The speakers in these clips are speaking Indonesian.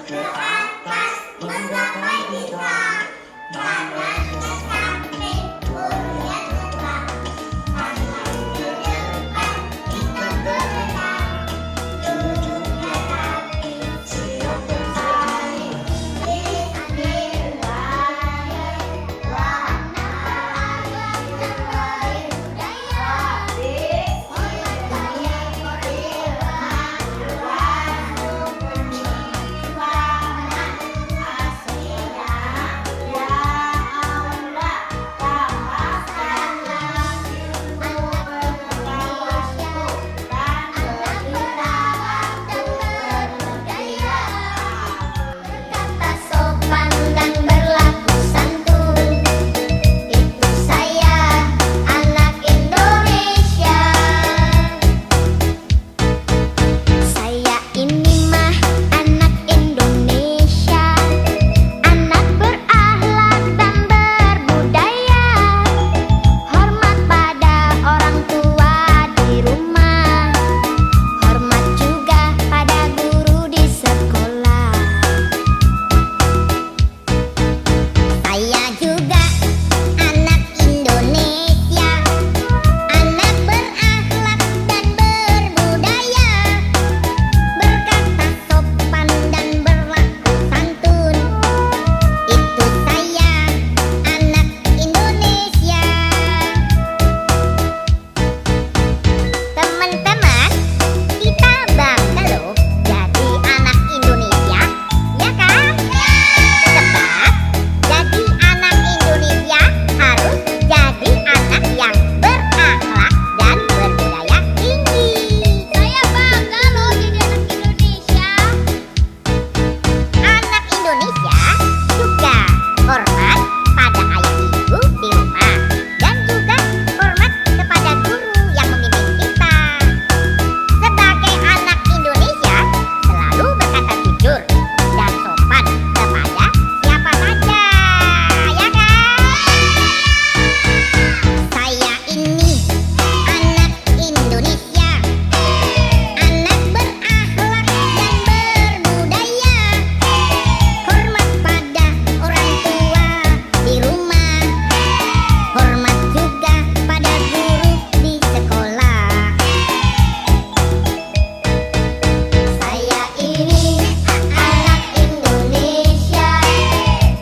ke atas menggapai kita. Tangan ke samping mulia tetap. Tangan ke depan ikut bergerak. Tujuh ke kaki siap bersaing. Adil lahir warna terbaik budaya. Hormat kaya perilahan luar warna aslinya. Ya Allah tambahkanlah ilmu pengetahuanku dan kegiatan berbudaya. Berkata sopan dan berlaku santun, itu saya anak Indonesia. Saya ini mah anak Indonesia, anak berakhlak dan berbudaya. Hormat pada orang tua di rumah, hormat juga pada guru di sekolah. Saya juga anak Indonesia, anak berakhlak dan berbudaya. Berkata sopan dan berlaku santun, itu saya anak Indonesia. Teman-teman, kita bangga loh jadi anak Indonesia, ya kan? Sebab jadi anak Indonesia harus jadi anak yang berakhlak dan berbudaya tinggi. Saya bangga loh jadi anak Indonesia. Anak Indonesia juga hormat pada ayah ibu di rumah dan juga hormat kepada guru yang membimbing kita. Sebagai anak Indonesia selalu berkata jujur dan sopan kepada siapa saja, ya kan? Saya ini anak Indonesia, anak berakhlak dan berbudaya. Hormat pada orang tua di rumah, hormat juga pada guru di sekolah. Saya ini anak Indonesia,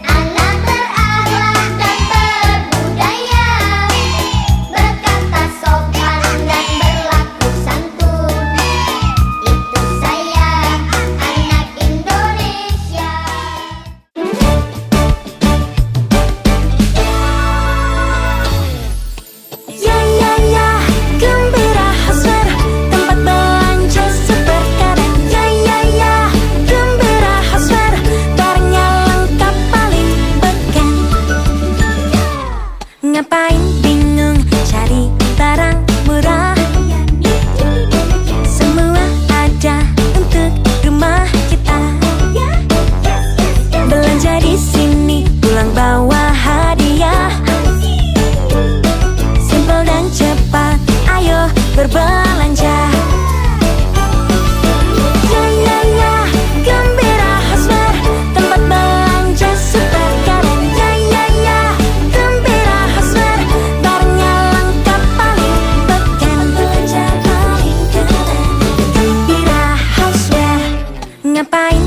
anak berakhlak dan berbudaya. Berkata sopan dan berlaku santun, itu saya anak Indonesia. Ya ya ya, Gembira Haswer, tempat belanja super keren. Ya ya ya, Gembira Haswer, barangnya lengkap paling beken. Ngapain bingung cari barang murah? Semua ada untuk rumah kita. Belanja di sini, pulang bawa hadiah. Simpel dan cepat, ayo berbelanja. Ya ya ya, Gembira Haswer, tempat belanja super keren. Ya ya ya, Gembira Haswer, barangnya lengkap paling beken. Belanja paling keren, Gembira Haswer. Ngapain